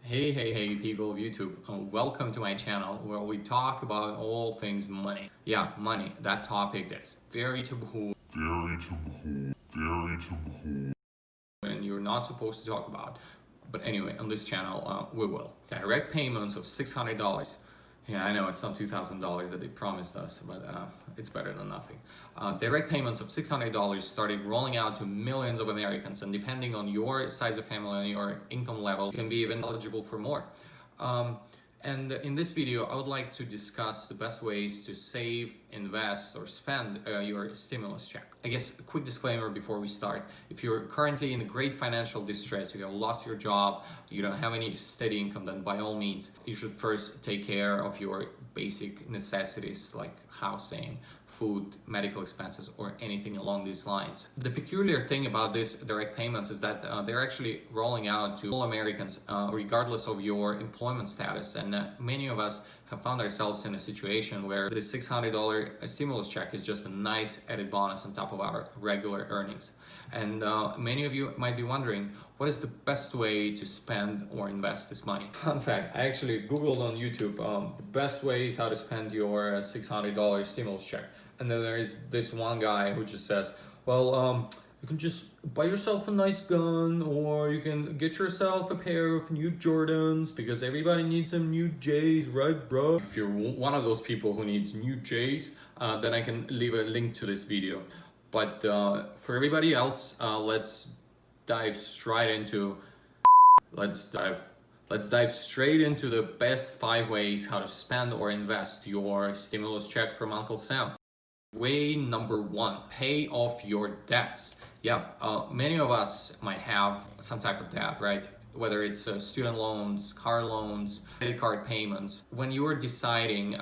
Hey people of YouTube, welcome to my channel where we talk about all things money. Yeah, money, that topic is very taboo and you're not supposed to talk about. But anyway, on this channel, we will. Direct payments of $600. Yeah, I know it's not $2,000 that they promised us, but it's better than nothing. Direct payments of $600 started rolling out to millions of Americans, and depending on your size of family and your income level, you can be even eligible for more. And in this video, I would like to discuss the best ways to save, invest, or spend your stimulus check. I guess a quick disclaimer before we start. If you're currently in great financial distress, you have lost your job, you don't have any steady income, then by all means, you should first take care of your basic necessities like housing, food, medical expenses, or anything along these lines. The peculiar thing about this direct payments is that they're actually rolling out to all Americans regardless of your employment status, and many of us have found ourselves in a situation where the $600 stimulus check is just a nice added bonus on top of our regular earnings. And many of you might be wondering, what is the best way to spend or invest this money? Fun fact, I actually Googled on YouTube the best ways how to spend your $600 stimulus check. And then there is this one guy who just says, well, you can just buy yourself a nice gun, or you can get yourself a pair of new Jordans because everybody needs some new J's, right, bro? If you're one of those people who needs new J's, then I can leave a link to this video. But for everybody else, let's dive straight into the best 5 ways how to spend or invest your stimulus check from Uncle Sam. Way number 1, pay off your debts. Yeah, many of us might have some type of debt, right? Whether it's student loans, car loans, credit card payments. When you are deciding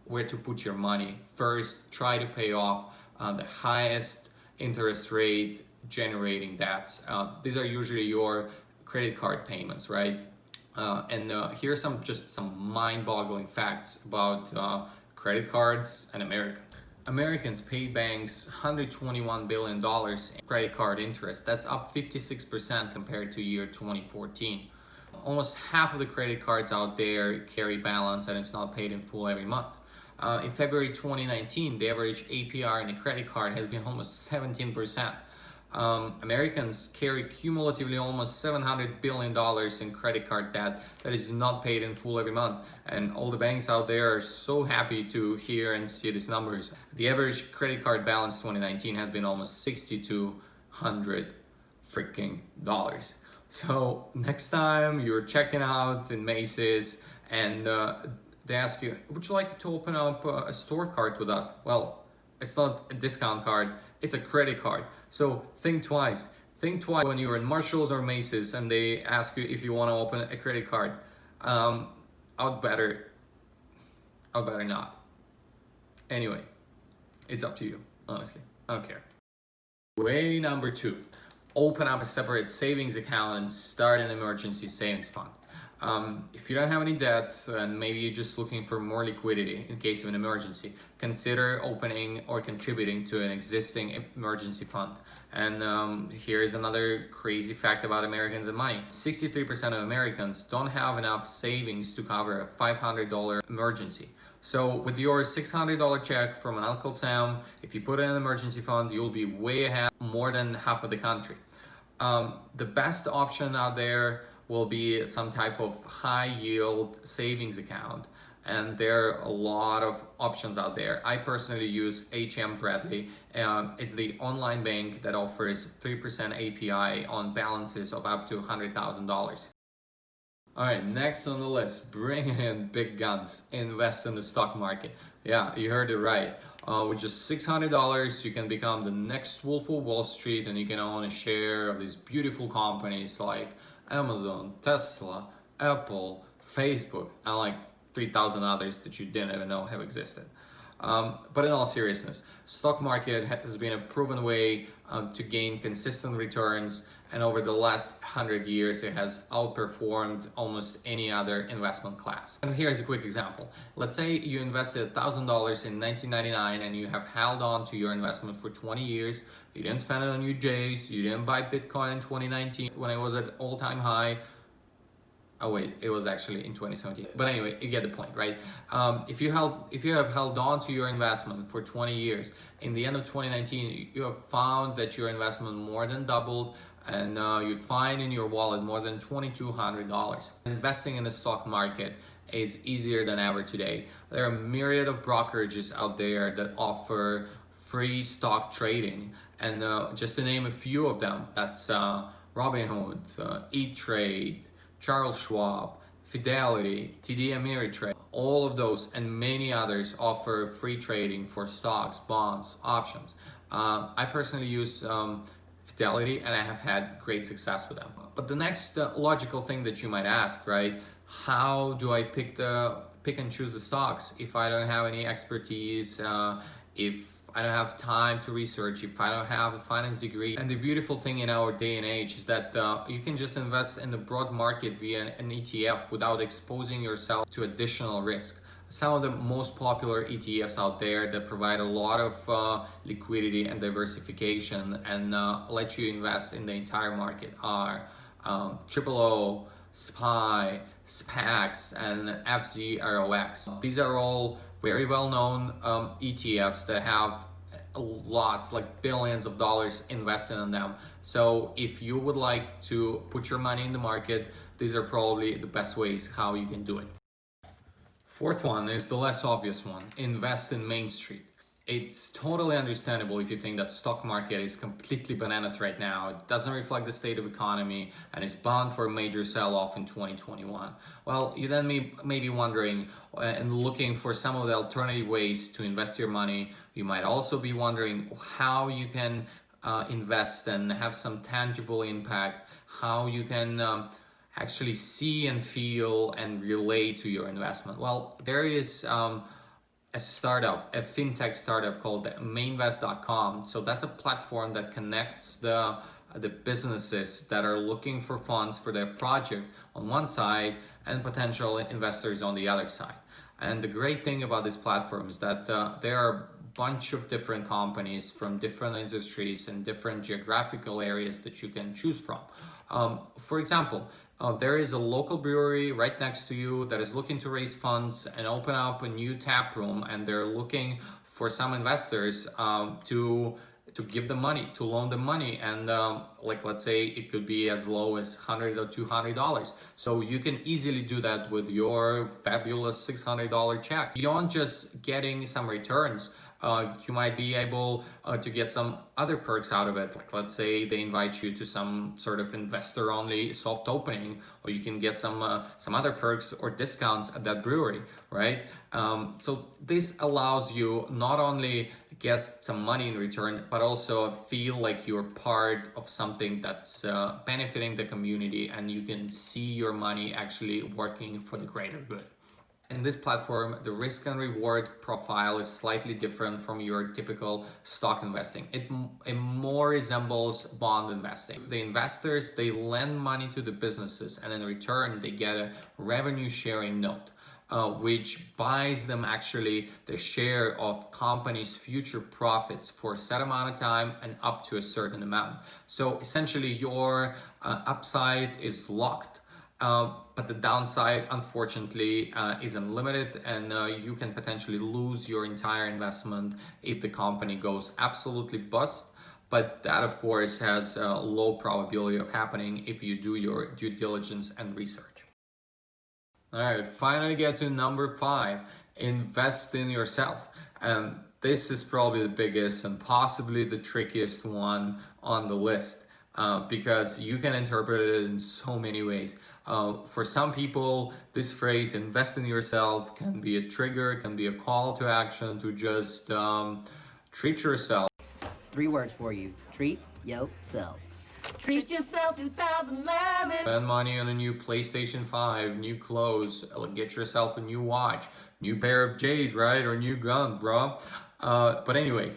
where to put your money, first try to pay off the highest interest rate generating debts. These are usually your credit card payments, right? And here are some mind-boggling facts about credit cards and Americans. Americans pay banks $121 billion in credit card interest. That's up 56% compared to year 2014. Almost half of the credit cards out there carry balance and it's not paid in full every month. In February 2019, the average APR in a credit card has been almost 17%. Americans carry cumulatively almost $700 billion in credit card debt that is not paid in full every month. And all the banks out there are so happy to hear and see these numbers. The average credit card balance 2019 has been almost $6,200 freaking dollars. So next time you're checking out in Macy's and they ask you, would you like to open up a store card with us? Well, it's not a discount card, it's a credit card. So think twice. Think twice when you're in Marshalls or Macy's and they ask you if you want to open a credit card. I'd better not. Anyway, it's up to you, honestly. I don't care. Way number 2, open up a separate savings account and start an emergency savings fund. If you don't have any debt and maybe you're just looking for more liquidity in case of an emergency, consider opening or contributing to an existing emergency fund. And here's another crazy fact about Americans and money. 63% of Americans don't have enough savings to cover a $500 emergency. So with your $600 check from an Uncle Sam, if you put in an emergency fund, you'll be way ahead, more than half of the country. The best option out there will be some type of high yield savings account, and there are a lot of options out there. I personally use HM Bradley. It's the online bank that offers 3% API on balances of up to $100,000. All right, next on the list, bring in big guns, invest in the stock market. Yeah, you heard it right. With just $600, you can become the next Wolf of Wall Street, and you can own a share of these beautiful companies like Amazon, Tesla, Apple, Facebook, and like 3,000 others that you didn't even know have existed. But in all seriousness, stock market has been a proven way to gain consistent returns, and over the last 100 years it has outperformed almost any other investment class. And here's a quick example. Let's say you invested $1,000 in 1999 and you have held on to your investment for 20 years. You didn't spend it on new J's, you didn't buy Bitcoin in 2019 when it was at all-time high. Oh wait, it was actually in 2017. But anyway, you get the point, right? If you have held on to your investment for 20 years, in the end of 2019, you have found that your investment more than doubled, and you find in your wallet more than $2,200. Investing in the stock market is easier than ever today. There are a myriad of brokerages out there that offer free stock trading, and just to name a few of them, that's Robinhood, E-Trade, Charles Schwab, Fidelity, TD Ameritrade. All of those and many others offer free trading for stocks, bonds, options. I personally use Fidelity, and I have had great success with them. But the next logical thing that you might ask, right? How do I pick and choose the stocks if I don't have any expertise? If I don't have time to research, if I don't have a finance degree. And the beautiful thing in our day and age is that you can just invest in the broad market via an ETF without exposing yourself to additional risk. Some of the most popular ETFs out there that provide a lot of liquidity and diversification and let you invest in the entire market are OOO, SPY, SPAX, and FZROX. These are all very well-known ETFs that have lots, like billions of dollars invested in them. So if you would like to put your money in the market, these are probably the best ways how you can do it. Fourth one is the less obvious one: invest in Main Street. It's totally understandable if you think that stock market is completely bananas right now. It doesn't reflect the state of economy and is bound for a major sell-off in 2021. Well, you then may be wondering and looking for some of the alternative ways to invest your money. You might also be wondering how you can invest and have some tangible impact, how you can actually see and feel and relate to your investment. Well, there is a fintech startup called mainvest.com. So that's a platform that connects the businesses that are looking for funds for their project on one side and potential investors on the other side. And the great thing about this platform is that there are a bunch of different companies from different industries and different geographical areas that you can choose from. For example, there is a local brewery right next to you that is looking to raise funds and open up a new tap room, and they're looking for some investors to give them money, to loan them money, and like let's say it could be as low as $100 or $200. So you can easily do that with your fabulous $600 check. Beyond just getting some returns, you might be able to get some other perks out of it. Like let's say they invite you to some sort of investor-only soft opening, or you can get some other perks or discounts at that brewery, right? So this allows you not only get some money in return, but also feel like you're part of something that's benefiting the community, and you can see your money actually working for the greater good. In this platform, the risk and reward profile is slightly different from your typical stock investing. It more resembles bond investing. The investors, they lend money to the businesses, and in return, they get a revenue sharing note, which buys them actually the share of company's future profits for a set amount of time and up to a certain amount. So essentially, your upside is locked. But the downside, unfortunately, is unlimited, and you can potentially lose your entire investment if the company goes absolutely bust. But that, of course, has a low probability of happening if you do your due diligence and research. All right, finally get to number 5, invest in yourself. And this is probably the biggest and possibly the trickiest one on the list. Because you can interpret it in so many ways. For some people, this phrase, invest in yourself, can be a trigger, can be a call to action to just treat yourself. 3 words for you: treat yourself. Treat yourself 2011. Spend money on a new PlayStation 5, new clothes, get yourself a new watch, new pair of J's, right? Or new gun, bro. But anyway,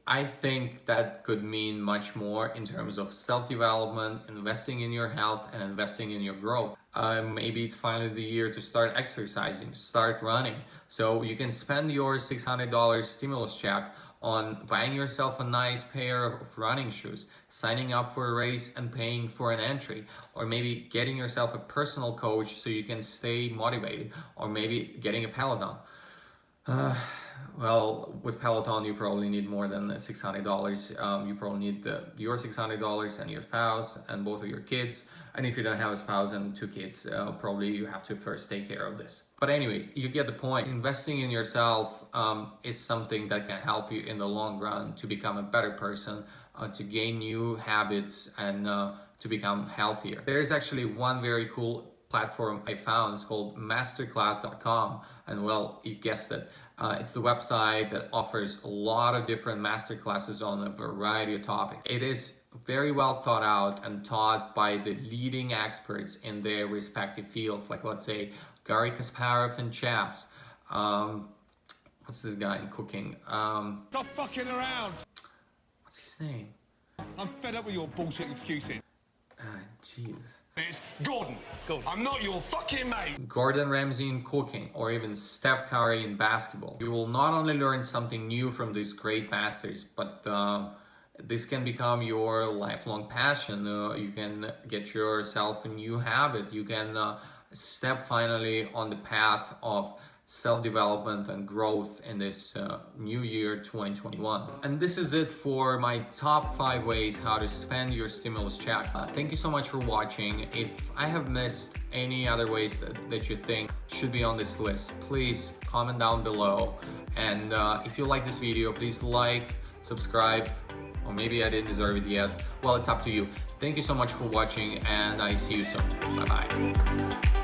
I think that could mean much more in terms of self-development, investing in your health, and investing in your growth. Maybe it's finally the year to start exercising, start running. So you can spend your $600 stimulus check on buying yourself a nice pair of running shoes, signing up for a race and paying for an entry, or maybe getting yourself a personal coach so you can stay motivated, or maybe getting a Peloton. Well, with Peloton, you probably need more than $600. You probably need your $600 and your spouse and both of your kids. And if you don't have a spouse and 2 kids, probably you have to first take care of this. But anyway, you get the point. Investing in yourself is something that can help you in the long run to become a better person, to gain new habits, and to become healthier. There is actually one very cool platform I found. It's called masterclass.com, and well, you guessed it, it's the website that offers a lot of different masterclasses on a variety of topics. It is very well thought out and taught by the leading experts in their respective fields, like let's say Garry Kasparov in chess. What's this guy in cooking? Stop fucking around! What's his name? I'm fed up with your bullshit excuses. Jesus. It's Gordon. I'm not your fucking mate. Gordon Ramsay in cooking, or even Steph Curry in basketball. You will not only learn something new from these great masters, but this can become your lifelong passion. You can get yourself a new habit. You can step finally on the path of self-development and growth in this new year 2021. And this is it for my top 5 ways how to spend your stimulus check. Thank you so much for watching. If I have missed any other ways that you think should be on this list, please comment down below. And if you like this video, please like, subscribe, or maybe I didn't deserve it yet. Well, it's up to you. Thank you so much for watching, and I see you soon. Bye bye.